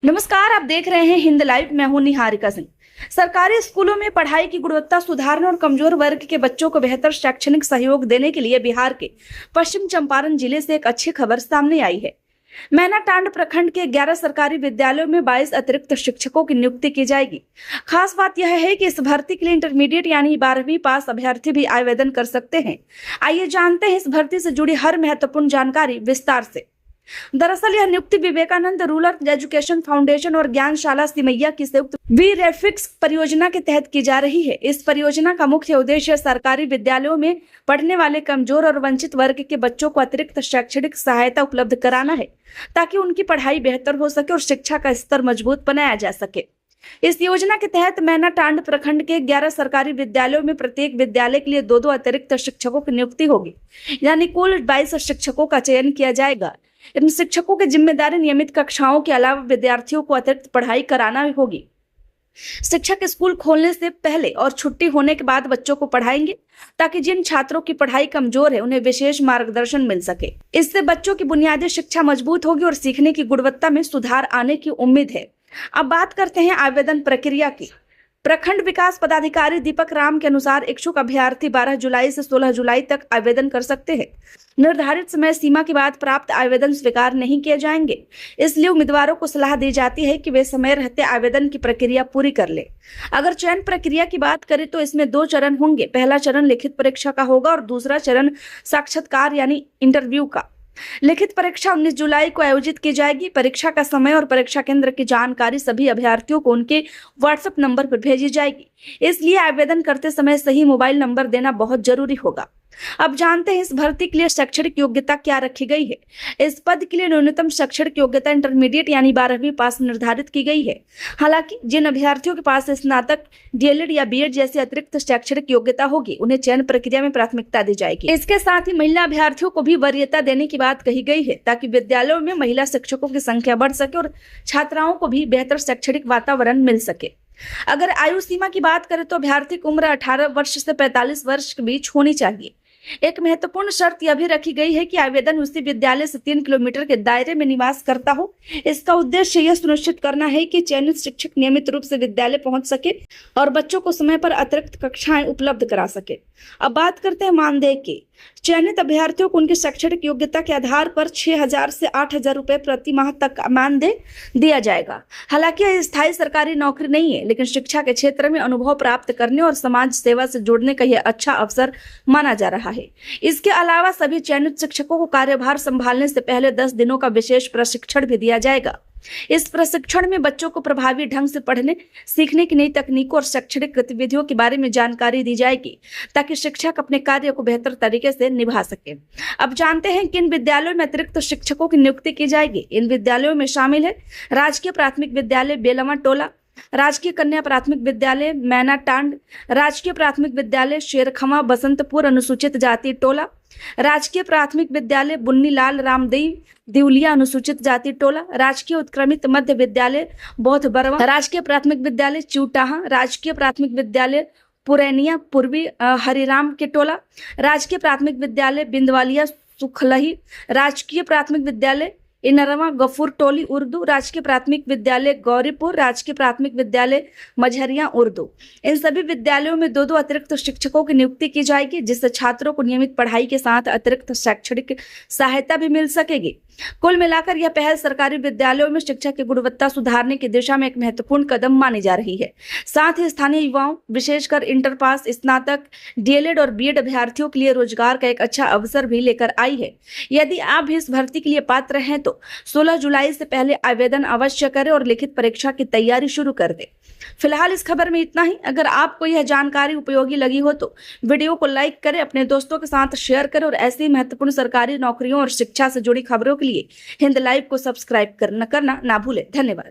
नमस्कार, आप देख रहे हैं हिंद लाइव। मैं हूं निहारिका सिंह। सरकारी स्कूलों में पढ़ाई की गुणवत्ता सुधारने और कमजोर वर्ग के बच्चों को बेहतर शैक्षणिक सहयोग देने के लिए बिहार के पश्चिम चंपारण जिले से एक अच्छी खबर सामने आई है। मैनाटांड प्रखंड के 11 सरकारी विद्यालयों में 22 अतिरिक्त शिक्षकों की नियुक्ति की जाएगी। खास बात यह है कि इस भर्ती के लिए इंटरमीडिएट यानी 12वीं पास अभ्यर्थी भी आवेदन कर सकते हैं। आइए जानते हैं इस भर्ती से जुड़ी हर महत्वपूर्ण जानकारी विस्तार से। दरअसल यह नियुक्ति विवेकानंद रूरल एजुकेशन फाउंडेशन और ज्ञानशाला सिमैया की संयुक्त वीरेफिक्स परियोजना के तहत की जा रही है। इस परियोजना का मुख्य उद्देश्य सरकारी विद्यालयों में पढ़ने वाले कमजोर और वंचित वर्ग के बच्चों को अतिरिक्त शैक्षणिक सहायता उपलब्ध कराना है, ताकि उनकी पढ़ाई बेहतर हो सके और शिक्षा का स्तर मजबूत बनाया जा सके। इस योजना के तहत मैनाटांड प्रखंड के 11 सरकारी विद्यालयों में प्रत्येक विद्यालय के लिए 2-2 अतिरिक्त शिक्षकों की नियुक्ति होगी, यानी कुल 22 शिक्षकों का चयन किया जाएगा। इन शिक्षकों की जिम्मेदारी नियमित कक्षाओं के अलावा विद्यार्थियों को अतिरिक्त पढ़ाई कराना होगी। शिक्षक स्कूल खोलने से पहले और छुट्टी होने के बाद बच्चों को पढ़ाएंगे, ताकि जिन छात्रों की पढ़ाई कमजोर है उन्हें विशेष मार्गदर्शन मिल सके। इससे बच्चों की बुनियादी शिक्षा मजबूत होगी और सीखने की गुणवत्ता में सुधार आने की उम्मीद है। अब बात करते हैं आवेदन प्रक्रिया की। प्रखंड विकास पदाधिकारी दीपक राम के अनुसार इच्छुक अभ्यर्थी 12 जुलाई से 16 जुलाई तक आवेदन कर सकते हैं। निर्धारित समय सीमा के बाद प्राप्त आवेदन स्वीकार नहीं किए जाएंगे, इसलिए उम्मीदवारों को सलाह दी जाती है कि वे समय रहते आवेदन की प्रक्रिया पूरी कर ले। अगर चयन प्रक्रिया की बात करें तो इसमें 2 चरण होंगे। पहला चरण लिखित परीक्षा का होगा और दूसरा चरण साक्षात्कार यानी इंटरव्यू का। लिखित परीक्षा 19 जुलाई को आयोजित की जाएगी। परीक्षा का समय और परीक्षा केंद्र की जानकारी सभी अभ्यर्थियों को उनके व्हाट्सएप नंबर पर भेजी जाएगी, इसलिए आवेदन करते समय सही मोबाइल नंबर देना बहुत जरूरी होगा। अब जानते हैं इस भर्ती के लिए शैक्षणिक योग्यता क्या रखी गई है। इस पद के लिए न्यूनतम शैक्षणिक योग्यता इंटरमीडिएट यानी 12वीं पास निर्धारित की गई है। हालांकि जिन अभ्यर्थियों के पास स्नातक, डीएलएड या बीएड जैसी अतिरिक्त शैक्षणिक योग्यता होगी, उन्हें चयन प्रक्रिया में प्राथमिकता दी जाएगी। इसके साथ ही महिला अभ्यर्थियों को भी वरीयता देने की बात कही गई है, ताकि विद्यालयों में महिला शिक्षकों की संख्या बढ़ सके और छात्राओं को भी बेहतर शैक्षणिक वातावरण मिल सके। अगर आयु सीमा की बात करें तो अभ्यर्थी की उम्र 18 वर्ष से 45 वर्ष के बीच होनी चाहिए। एक महत्वपूर्ण शर्त यह भी रखी गई है कि आवेदन उसी विद्यालय से 3 किलोमीटर के दायरे में निवास करता हो। इसका उद्देश्य यह सुनिश्चित करना है कि चयनित शिक्षक नियमित रूप से विद्यालय पहुंच सके और बच्चों को समय पर अतिरिक्त कक्षाएं उपलब्ध करा सके। अब बात करते हैं मानदेय की। चयनित अभ्यर्थियों को उनकी शैक्षणिक योग्यता के आधार पर 6,000 से 8,000 रुपए प्रति माह तक मानदेय दिया जाएगा। हालांकि यह स्थायी सरकारी नौकरी नहीं है, लेकिन शिक्षा के क्षेत्र में अनुभव प्राप्त करने और समाज सेवा से जुड़ने का यह अच्छा अवसर माना जा रहा है। इसके अलावा सभी चयनित शिक्षकों को कार्यभार संभालने से पहले 10 दिनों का विशेष प्रशिक्षण भी दिया जाएगा। इस प्रशिक्षण में बच्चों को प्रभावी ढंग से पढ़ने, सीखने की नई तकनीकों और शैक्षणिक गतिविधियों के बारे में जानकारी दी जाएगी, ताकि शिक्षक अपने कार्य को बेहतर तरीके से निभा सके। अब जानते हैं किन विद्यालयों में अतिरिक्त शिक्षकों की नियुक्ति की जाएगी। इन विद्यालयों में शामिल है राजकीय प्राथमिक विद्यालय बेलवा टोला, राजकीय कन्या प्राथमिक विद्यालय मैनाटांड, राजकीय प्राथमिक विद्यालय शेरखमा बसंतपुर अनुसूचित जाति टोला, राजकीय प्राथमिक विद्यालय बुन्नीलाल रामदेव दिवलिया अनुसूचित जाति टोला, राजकीय उत्क्रमित मध्य विद्यालय बौद्ध बरवा, राजकीय प्राथमिक विद्यालय चिउटाहा, राजकीय प्राथमिक विद्यालय पुरैनिया पूर्वी हरिराम के टोला, राजकीय प्राथमिक विद्यालय बिंदवालिया सुखलही, राजकीय प्राथमिक विद्यालय इनरवा गफूर टोली उर्दू, राजकीय प्राथमिक विद्यालय गौरीपुर, राजकीय प्राथमिक विद्यालय मझरिया उर्दू। इन सभी विद्यालयों में 2-2 अतिरिक्त शिक्षकों की नियुक्ति की जाएगी, जिससे छात्रों को नियमित पढ़ाई के साथ अतिरिक्त शैक्षणिक सहायता भी मिल सकेगी। कुल मिलाकर यह पहल सरकारी विद्यालयों में शिक्षा की गुणवत्ता सुधारने की दिशा में एक महत्वपूर्ण कदम मानी जा रही है। साथ ही स्थानीय युवाओं, विशेषकर इंटर पास, स्नातक, डीएलएड और बीएड अभ्यर्थियों के लिए रोजगार का एक अच्छा अवसर भी लेकर आई है। यदि आप भी इस भर्ती के लिए पात्र हैं तो 16 जुलाई से पहले आवेदन अवश्य करें और लिखित परीक्षा की तैयारी शुरू कर दें। फिलहाल इस खबर में इतना ही। अगर आपको यह जानकारी उपयोगी लगी हो तो वीडियो को लाइक करें, अपने दोस्तों के साथ शेयर करें और ऐसी महत्वपूर्ण सरकारी नौकरियों और शिक्षा से जुड़ी खबरों के लिए हिंद लाइव को सब्सक्राइब करना ना भूलें। धन्यवाद।